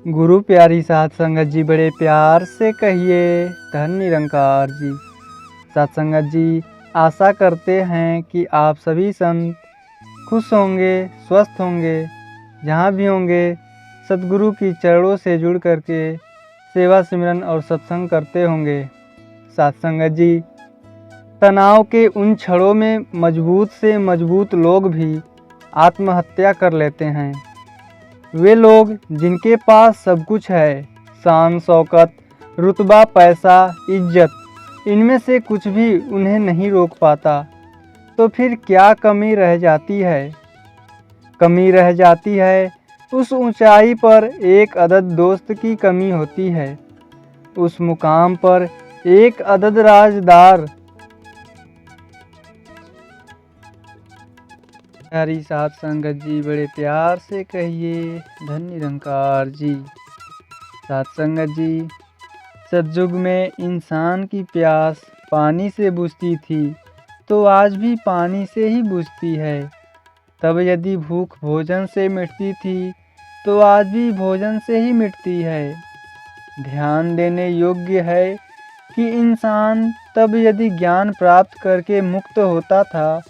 गुरु प्यारी साध संगत जी, बड़े प्यार से कहिए धन निरंकार जी। साध संगत जी, आशा करते हैं कि आप सभी संत खुश होंगे, स्वस्थ होंगे, जहाँ भी होंगे सतगुरु की चरणों से जुड़ करके सेवा सिमरन और सत्संग करते होंगे। साध संगत जी, तनाव के उन क्षणों में मजबूत से मजबूत लोग भी आत्महत्या कर लेते हैं। वे लोग जिनके पास सब कुछ है, शान शौकत, रुतबा, पैसा, इज्जत, इनमें से कुछ भी उन्हें नहीं रोक पाता, तो फिर क्या कमी रह जाती है? कमी रह जाती है उस ऊंचाई पर एक अदद दोस्त की कमी होती है, उस मुकाम पर एक अदद राजदार। प्यारी साध संगत जी, बड़े प्यार से कहिए धन निरंकार जी। साध संगत जी, सतयुग में इंसान की प्यास पानी से बुझती थी, तो आज भी पानी से ही बुझती है। तब यदि भूख भोजन से मिटती थी, तो आज भी भोजन से ही मिटती है। ध्यान देने योग्य है कि इंसान तब यदि ज्ञान प्राप्त करके मुक्त होता था,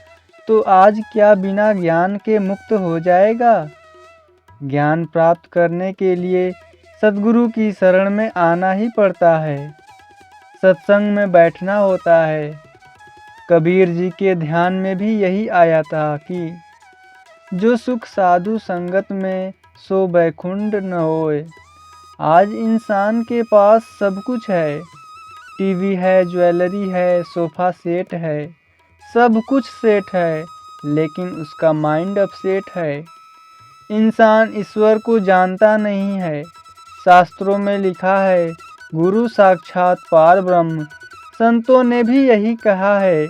तो आज क्या बिना ज्ञान के मुक्त हो जाएगा? ज्ञान प्राप्त करने के लिए सद्गुरु की शरण में आना ही पड़ता है, सत्संग में बैठना होता है। कबीर जी के ध्यान में भी यही आया था कि जो सुख साधु संगत में सो बैकुंठ न होए। आज इंसान के पास सब कुछ है, टीवी है, ज्वेलरी है, सोफा सेट है, सब कुछ सेट है, लेकिन उसका माइंड अपसेट है। इंसान ईश्वर को जानता नहीं है। शास्त्रों में लिखा है गुरु साक्षात पार ब्रह्म। संतों ने भी यही कहा है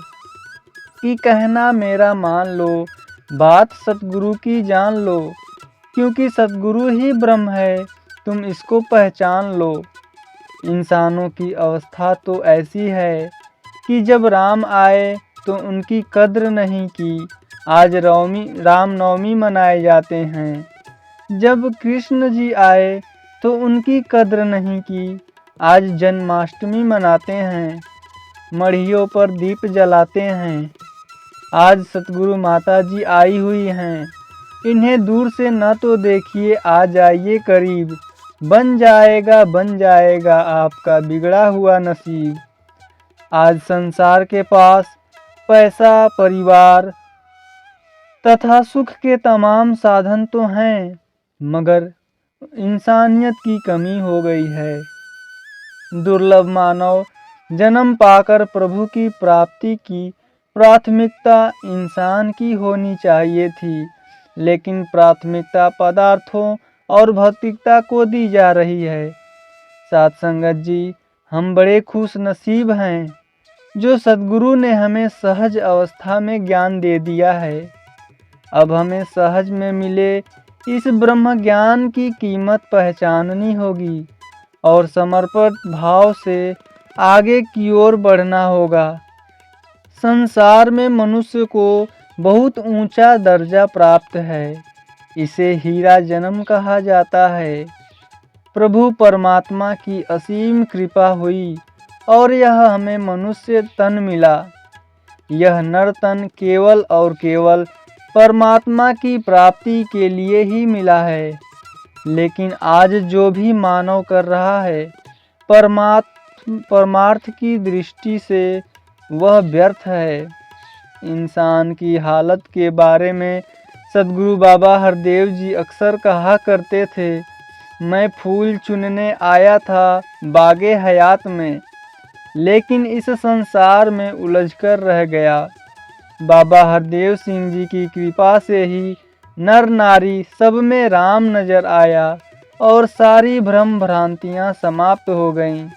कि कहना मेरा मान लो, बात सतगुरु की जान लो, क्योंकि सतगुरु ही ब्रह्म है, तुम इसको पहचान लो। इंसानों की अवस्था तो ऐसी है कि जब राम आए तो उनकी कद्र नहीं की। आज रामनवमी मनाए जाते हैं। जब कृष्ण जी आए तो उनकी कद्र नहीं की। आज जन्माष्टमी मनाते हैं, मढ़ियों पर दीप जलाते हैं। आज सतगुरु माता जी आई हुई हैं, इन्हें दूर से न तो देखिए, आ जाइए करीब। बन जाएगा आपका बिगड़ा हुआ नसीब। आज संसार के पास पैसा, परिवार तथा सुख के तमाम साधन तो हैं, मगर इंसानियत की कमी हो गई है। दुर्लभ मानव जन्म पाकर प्रभु की प्राप्ति की प्राथमिकता इंसान की होनी चाहिए थी, लेकिन प्राथमिकता पदार्थों और भौतिकता को दी जा रही है। साध संगत जी, हम बड़े खुश नसीब हैं जो सद्गुरु ने हमें सहज अवस्था में ज्ञान दे दिया है। अब हमें सहज में मिले इस ब्रह्म ज्ञान की कीमत पहचाननी होगी और समर्पित भाव से आगे की ओर बढ़ना होगा। संसार में मनुष्य को बहुत ऊंचा दर्जा प्राप्त है, इसे हीरा जन्म कहा जाता है। प्रभु परमात्मा की असीम कृपा हुई और यह हमें मनुष्य तन मिला। यह नर तन केवल और केवल परमात्मा की प्राप्ति के लिए ही मिला है, लेकिन आज जो भी मानव कर रहा है परमार्थ की दृष्टि से वह व्यर्थ है। इंसान की हालत के बारे में सद्गुरु बाबा हरदेव जी अक्सर कहा करते थे, मैं फूल चुनने आया था बागे हयात में, लेकिन इस संसार में उलझकर रह गया। बाबा हरदेव सिंह जी की कृपा से ही नर नारी सब में राम नजर आया और सारी भ्रम भ्रांतियाँ समाप्त हो गईं।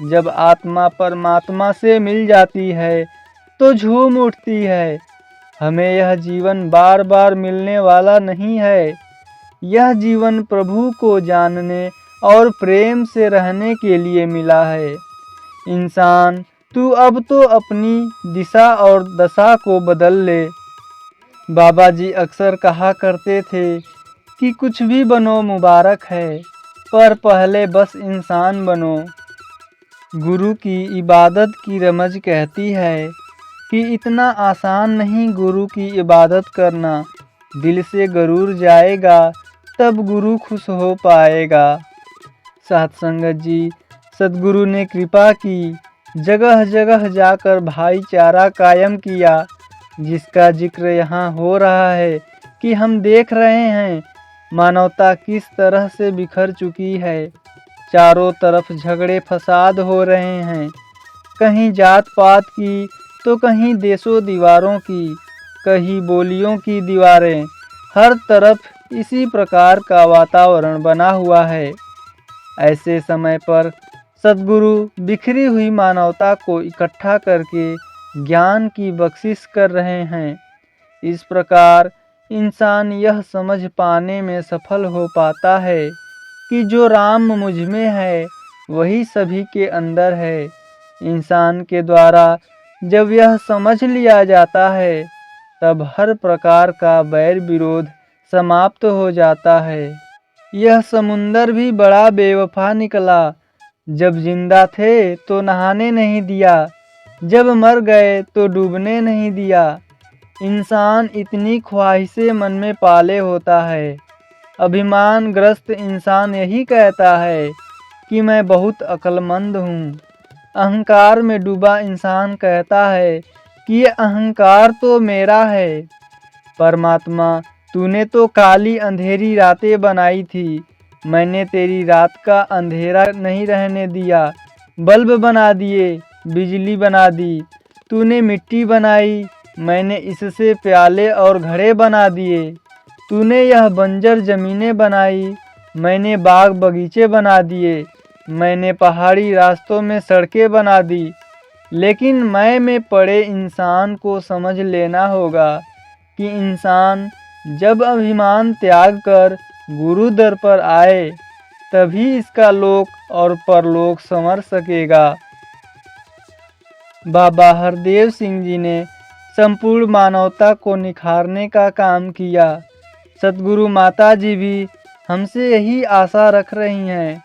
जब आत्मा परमात्मा से मिल जाती है तो झूम उठती है। हमें यह जीवन बार बार मिलने वाला नहीं है। यह जीवन प्रभु को जानने और प्रेम से रहने के लिए मिला है। इंसान, तू अब तो अपनी दिशा और दशा को बदल ले। बाबा जी अक्सर कहा करते थे कि कुछ भी बनो मुबारक है, पर पहले बस इंसान बनो। गुरु की इबादत की रमज कहती है कि इतना आसान नहीं गुरु की इबादत करना। दिल से गरूर जाएगा तब गुरु खुश हो पाएगा। साथ संगत जी, सद्गुरु ने कृपा की, जगह जगह जाकर भाईचारा कायम किया, जिसका जिक्र यहाँ हो रहा है कि हम देख रहे हैं मानवता किस तरह से बिखर चुकी है। चारों तरफ झगड़े फसाद हो रहे हैं, कहीं जात पात की तो कहीं देशों दीवारों की, कहीं बोलियों की दीवारें। हर तरफ इसी प्रकार का वातावरण बना हुआ है। ऐसे समय पर सद्गुरु बिखरी हुई मानवता को इकट्ठा करके ज्ञान की बख्शिश कर रहे हैं। इस प्रकार इंसान यह समझ पाने में सफल हो पाता है कि जो राम मुझ में है वही सभी के अंदर है। इंसान के द्वारा जब यह समझ लिया जाता है तब हर प्रकार का बैर विरोध समाप्त हो जाता है। यह समुंदर भी बड़ा बेवफा निकला, जब जिंदा थे तो नहाने नहीं दिया, जब मर गए तो डूबने नहीं दिया। इंसान इतनी ख्वाहिशें मन में पाले होता है। अभिमान ग्रस्त इंसान यही कहता है कि मैं बहुत अक्लमंद हूँ। अहंकार में डूबा इंसान कहता है कि ये अहंकार तो मेरा है। परमात्मा, तूने तो काली अंधेरी रातें बनाई थी, मैंने तेरी रात का अंधेरा नहीं रहने दिया। बल्ब बना दिए, बिजली बना दी, तूने मिट्टी बनाई, मैंने इससे प्याले और घड़े बना दिए। तूने यह बंजर ज़मीनें बनाई, मैंने बाग बगीचे बना दिए। मैंने पहाड़ी रास्तों में सड़कें बना दी। लेकिन मैं में पड़े इंसान को समझ लेना होगा कि इंसान जब अभिमान त्याग कर गुरु दर पर आए तभी इसका लोक और परलोक संवर सकेगा। बाबा हरदेव सिंह जी ने संपूर्ण मानवता को निखारने का काम किया। सतगुरु माता जी भी हमसे यही आशा रख रही हैं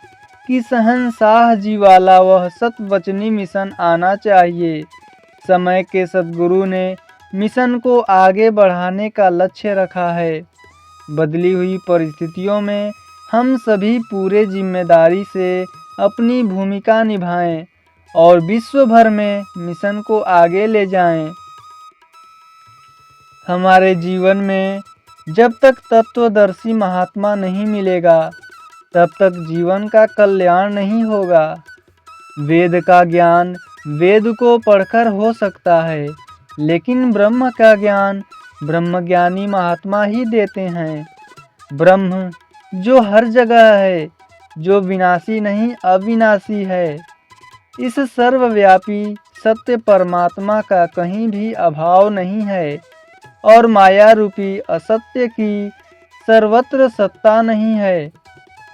कि शहंशाह जी वाला वह सतवचनी मिशन आना चाहिए। समय के सतगुरु ने मिशन को आगे बढ़ाने का लक्ष्य रखा है। बदली हुई परिस्थितियों में हम सभी पूरे जिम्मेदारी से अपनी भूमिका निभाएं और विश्व भर में मिशन को आगे ले जाएं। हमारे जीवन में जब तक तत्वदर्शी महात्मा नहीं मिलेगा तब तक जीवन का कल्याण नहीं होगा। वेद का ज्ञान वेद को पढ़कर हो सकता है, लेकिन ब्रह्म का ज्ञान ब्रह्मज्ञानी महात्मा ही देते हैं। ब्रह्म जो हर जगह है, जो विनाशी नहीं अविनाशी है, इस सर्वव्यापी सत्य परमात्मा का कहीं भी अभाव नहीं है और माया रूपी असत्य की सर्वत्र सत्ता नहीं है।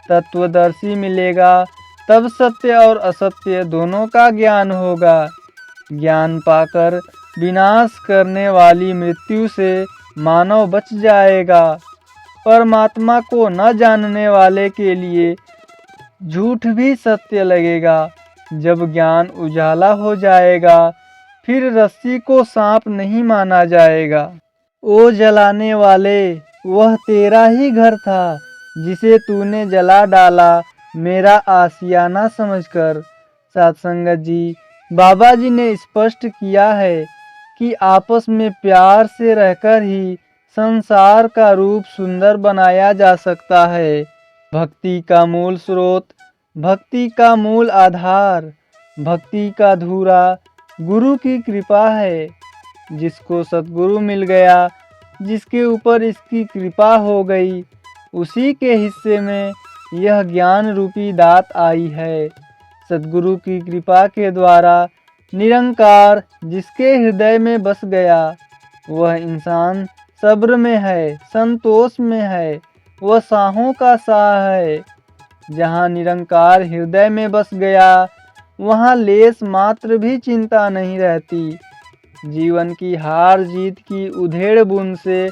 तत्वदर्शी मिलेगा तब सत्य और असत्य दोनों का ज्ञान होगा। ज्ञान पाकर विनाश करने वाली मृत्यु से मानव बच जाएगा। परमात्मा को न जानने वाले के लिए झूठ भी सत्य लगेगा। जब ज्ञान उजाला हो जाएगा फिर रस्सी को सांप नहीं माना जाएगा। ओ जलाने वाले, वह तेरा ही घर था जिसे तूने जला डाला मेरा आशियाना समझकर। सत्संगत जी, बाबा जी ने स्पष्ट किया है कि आपस में प्यार से रहकर ही संसार का रूप सुंदर बनाया जा सकता है। भक्ति का मूल स्रोत, भक्ति का मूल आधार, भक्ति का धूरा गुरु की कृपा है। जिसको सतगुरु मिल गया, जिसके ऊपर इसकी कृपा हो गई, उसी के हिस्से में यह ज्ञान रूपी दात आई है। सतगुरु की कृपा के द्वारा निरंकार जिसके हृदय में बस गया, वह इंसान सब्र में है, संतोष में है, वह शाहों का शाह है। जहाँ निरंकार हृदय में बस गया वहाँ लेस मात्र भी चिंता नहीं रहती। जीवन की हार जीत की उधेड़ बुन से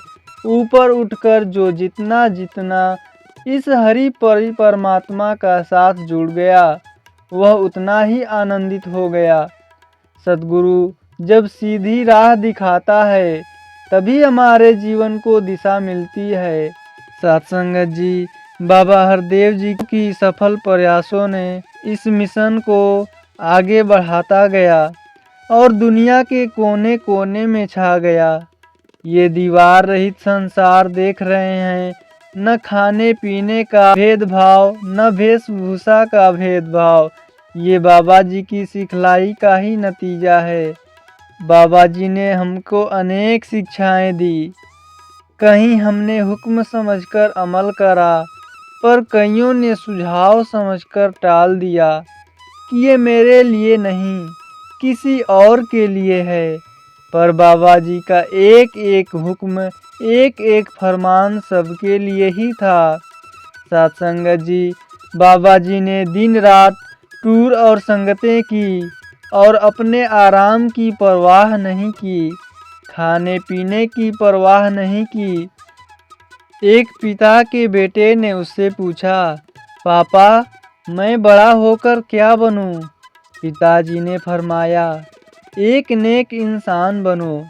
ऊपर उठकर जो जितना जितना इस हरि परि परमात्मा का साथ जुड़ गया, वह उतना ही आनंदित हो गया। सद्गुरु जब सीधी राह दिखाता है तभी हमारे जीवन को दिशा मिलती है। सत्संगत जी, बाबा हरदेव जी की सफल प्रयासों ने इस मिशन को आगे बढ़ाता गया और दुनिया के कोने कोने में छा गया। ये दीवार रहित संसार देख रहे हैं, न खाने पीने का भेदभाव, न वेशभूषा का भेदभाव, ये बाबा जी की सिखलाई का ही नतीजा है। बाबा जी ने हमको अनेक शिक्षाएं दी। कहीं हमने हुक्म समझकर अमल करा, पर कईयों ने सुझाव समझकर टाल दिया कि ये मेरे लिए नहीं, किसी और के लिए है। पर बाबा जी का एक एक हुक्म, एक एक फरमान सबके लिए ही था। सत्संगत जी, बाबा जी ने दिन रात टूर और संगतें की और अपने आराम की परवाह नहीं की, खाने पीने की परवाह नहीं की। एक पिता के बेटे ने उससे पूछा, पापा मैं बड़ा होकर क्या बनूं? पिताजी ने फरमाया, एक नेक इंसान बनो।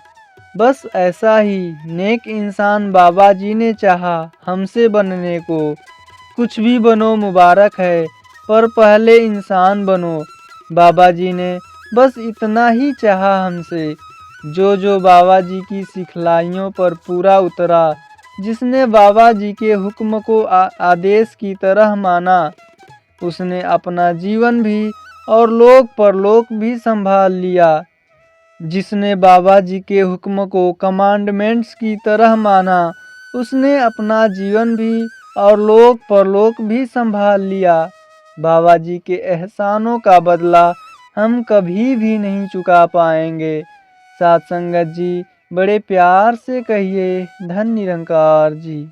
बस ऐसा ही नेक इंसान बाबा जी ने चाहा हमसे बनने को। कुछ भी बनो मुबारक है, पर पहले इंसान बनो। बाबा जी ने बस इतना ही चाहा हमसे। जो जो बाबा जी की सिखलाइयों पर पूरा उतरा, जिसने बाबा जी के हुक्म को आदेश की तरह माना, उसने अपना जीवन भी और लोक परलोक भी संभाल लिया। जिसने बाबा जी के हुक्म को कमांडमेंट्स की तरह माना, उसने अपना जीवन भी और लोक परलोक भी संभाल लिया। बाबा जी के एहसानों का बदला हम कभी भी नहीं चुका पाएंगे। सत्संगत जी, बड़े प्यार से कहिए, धन निरंकार जी।